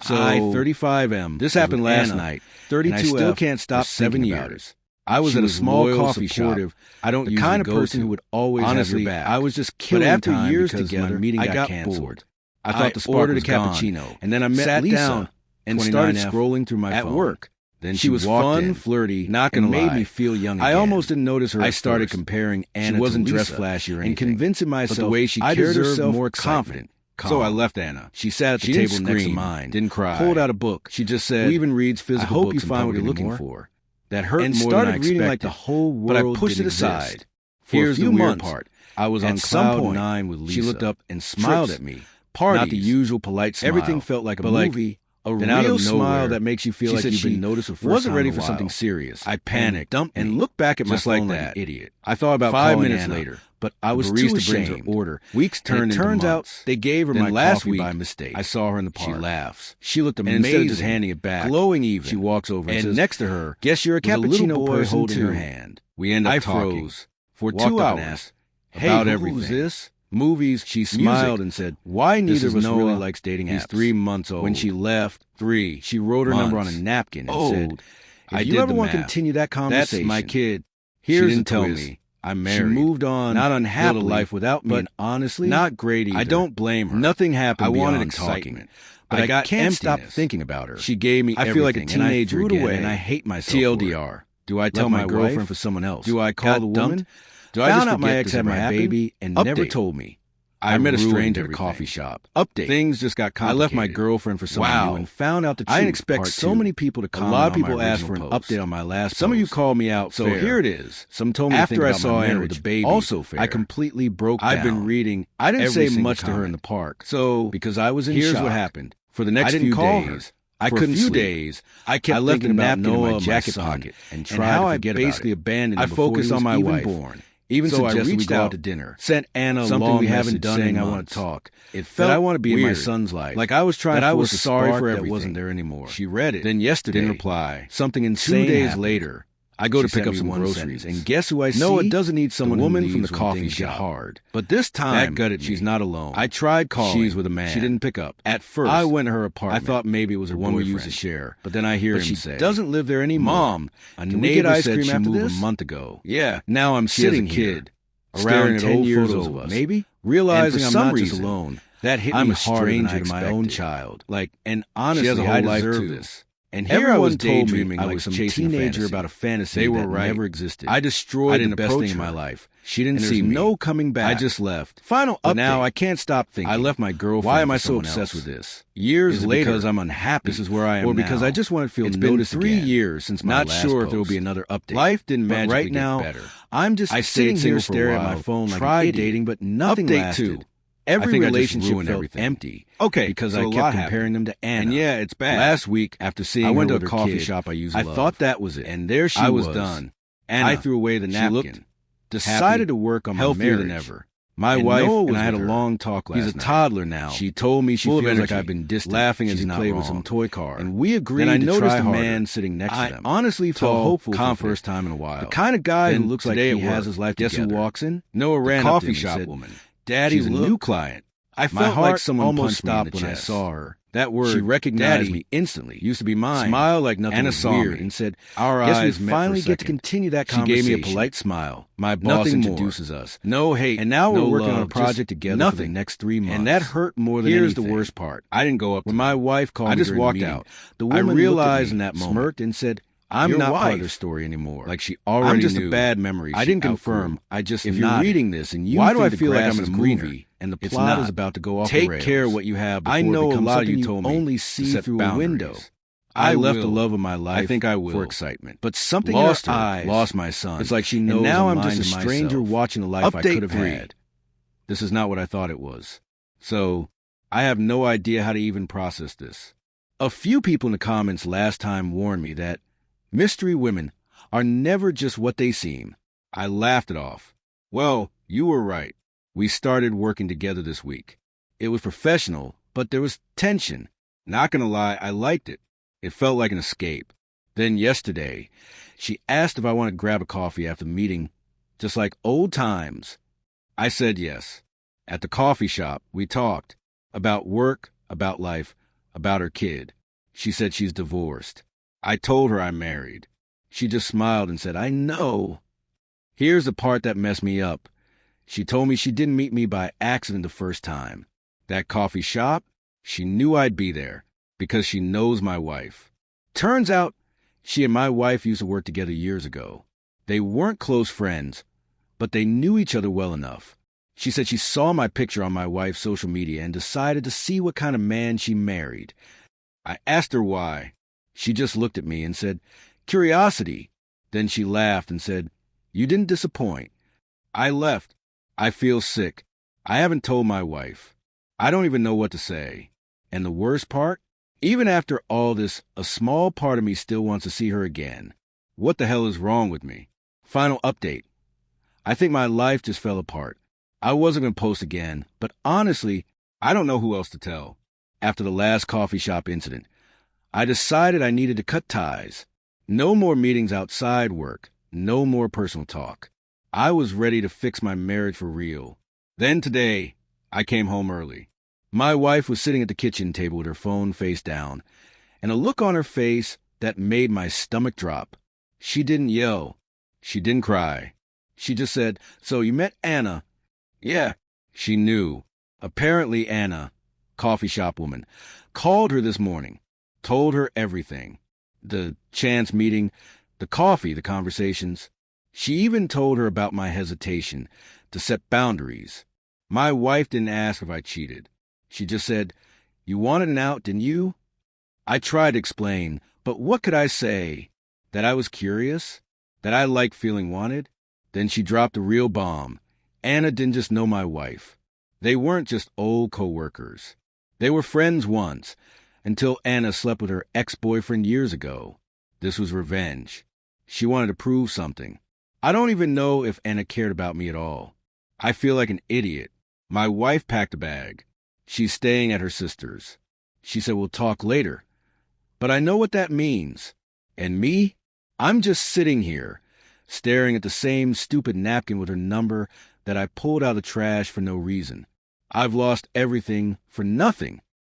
So, I, 35M. This happened last night. 32 and I still can't stop 7 years. I was at a small coffee shop. I don't the kind of person who would always have your back. I was just killing time. But after years together, I got bored. I thought the spark was gone. And then I met Lisa down and started scrolling through my phone. At work. Then she was fun, flirty, not gonna lie, made me feel young again. I almost didn't notice her. I started comparing Anna. She wasn't dressed flashy or anything, and convincing myself the way she carried herself more confident. So I left Anna. She sat at the table next to mine. Didn't cry. Pulled out a book. She just said, "Who even reads physical books? I hope you find what you're looking for." That hurt and more than I expected. Reading like the whole world. But I pushed it aside. Here's the weird part. I was on cloud 9 with Lisa. She looked up and smiled at me. Parties, not the usual polite smile. Everything felt like a movie. A real smile that makes you feel like you've been noticed for first time. Wasn't ready for something serious. I panicked and looked back at my phone like an idiot. I thought about 5 minutes later, but I was too ashamed to order. Weeks turned into months. Out they gave her my last week by mistake. I saw her in the park. She laughs. She looked amazing. And instead of just handing it back, glowing even, she walks over and says, next to her, "Guess you're a cappuccino boy holding her hand." We end up talking. I froze for 2 hours. Hey, about everything. Who's this? Movies. She smiled and said, "Why neither of us really likes dating apps?" He's 3 months old. When she left, 3, she wrote her number on a napkin and said, "If you ever want to continue that conversation, that's my kid." Here's she didn't tell me. I'm married. She moved on, not unhappily, life without me. But honestly, not great either. I don't blame her. Nothing happened. I wanted excitement, but I can't stop thinking about her. She gave me. I feel like a teenager again, and I hate myself. TLDR. Do I tell my girlfriend for someone else? Do I call the woman? Do I just forget my ex had my baby and never told me? I met a stranger at a coffee shop. Update. Things just got complicated. I left my girlfriend for someone new and found out the truth. I didn't expect so many people to comment. A lot of people asked for an update on my last Some post. Of you called me out so fair. Here it is. Some told me after I saw Anna with the baby. Also fair. I completely broke down. I've been reading. I didn't say much to her in the park. So because I was in shock. Here's what happened. For the next few days, I couldn't sleep. Days, I kept thinking about Noah in my jacket pocket and how I basically abandoned him. I focused on my wife. Even so, I reached out to dinner. Sent Anna something we haven't done saying I want to talk. It felt I want to be weird. In my son's life. Like I was trying to force a sorry for everything. That wasn't there anymore. She read it. Then yesterday, didn't reply. Something insane 2 days happened. Later, I go to pick up some groceries, and guess who I see? No, it doesn't need someone. The woman from the coffee shop. Hard, but this time that gutted me. She's not alone. I tried calling. She's with a man. She didn't pick up. At first, I went to her apartment. I thought maybe it was her one we used to share, but then I hear him say, "Doesn't live there anymore." Mom, a neighbor said she moved a month ago. Yeah, now I'm sitting here. Around 10 years old, maybe realizing I'm not just alone. That hit me hard. I'm a stranger to my own child. And honestly, I deserve this. And here I was daydreaming like some teenager about a fantasy that never existed. I destroyed the best thing in my life. She didn't see me. No coming back. I just left. Final update. Now I can't stop thinking. I left my girlfriend. Why am I so obsessed with this? Years later, because I'm unhappy. This is where I am now. Or because I just want to feel noticed again. It's been 3 years since my last post. Not sure if there will be another update. Life didn't magically get better. I'm just sitting here staring at my phone like an idiot. Dating, but nothing lasted. Every relationship felt empty. Okay, because I kept comparing them to Anna. And yeah, it's bad. Last week, after seeing her with her kid, I went to a coffee shop I usually love. I thought that was it. And there she was. I was done. Anna, I threw away the napkin. Decided to work on my marriage. Than ever. My wife and I had a long talk last night. He's a toddler now. She told me she feels like I've been distant. Laughing as he played with some toy car. And we agreed to try harder. A man sitting next to them. I honestly felt hopeful for the first time in a while. The kind of guy who looks like he has his life together. Guess who walks in? Noah ran up to him and said, "Daddy's a new client." I felt like someone almost stopped when I saw her. That word, she recognized me instantly. Used to be mine. Smiled like nothing was weird and said, "Our eyes met finally get to continue that conversation." She gave me a polite smile. My boss introduces us. No hate. And now we're working on a project together for the next 3 months. And that hurt more than anything. Here's the worst part. I didn't go up. When my wife called me, I just walked out. The woman realized in that moment, smirked and said, "I'm not part of their story anymore." Like she already knew. I'm just a bad memory. I didn't confirm. I just if you're reading this and you why do I feel like I'm in a movie and the plot is about to go off the rails? Take care of what you have. I know a lot of you told me only see through a window. I left the love of my life. I think I will for excitement, but something lost in her eyes. Lost my son. It's like she knows. And now I'm just a stranger watching a life I could have had. This is not what I thought it was. So I have no idea how to even process this. A few people in the comments last time warned me that mystery women are never just what they seem. I laughed it off. Well, you were right. We started working together this week. It was professional, but there was tension. Not gonna lie, I liked it. It felt like an escape. Then yesterday, she asked if I wanted to grab a coffee after the meeting, just like old times. I said yes. At the coffee shop, we talked about work, about life, about her kid. She said she's divorced. I told her I'm married. She just smiled and said, I know. Here's the part that messed me up. She told me she didn't meet me by accident the first time. That coffee shop, she knew I'd be there because she knows my wife. Turns out she and my wife used to work together years ago. They weren't close friends, but they knew each other well enough. She said she saw my picture on my wife's social media and decided to see what kind of man she married. I asked her why. She just looked at me and said, curiosity. Then she laughed and said, you didn't disappoint. I left. I feel sick. I haven't told my wife. I don't even know what to say. And the worst part? Even after all this, a small part of me still wants to see her again. What the hell is wrong with me? Final update. I think my life just fell apart. I wasn't going to post again, but honestly, I don't know who else to tell. After the last coffee shop incident, I decided I needed to cut ties. No more meetings outside work. No more personal talk. I was ready to fix my marriage for real. Then today, I came home early. My wife was sitting at the kitchen table with her phone face down, and a look on her face that made my stomach drop. She didn't yell. She didn't cry. She just said, so you met Anna? Yeah, she knew. Apparently Anna, coffee shop woman, called her this morning, told her everything. The chance meeting, the coffee, the conversations. She even told her about my hesitation to set boundaries. My wife didn't ask if I cheated. She just said, you wanted an out, didn't you? I tried to explain, but what could I say? That I was curious? That I liked feeling wanted? Then she dropped a real bomb. Anna didn't just know my wife. They weren't just old co-workers. They were friends once, until Anna slept with her ex-boyfriend years ago. This was revenge. She wanted to prove something. I don't even know if Anna cared about me at all. I feel like an idiot. My wife packed a bag. She's staying at her sister's. She said we'll talk later. But I know what that means. And me? I'm just sitting here, staring at the same stupid napkin with her number that I pulled out of the trash for no reason. I've lost everything for nothing.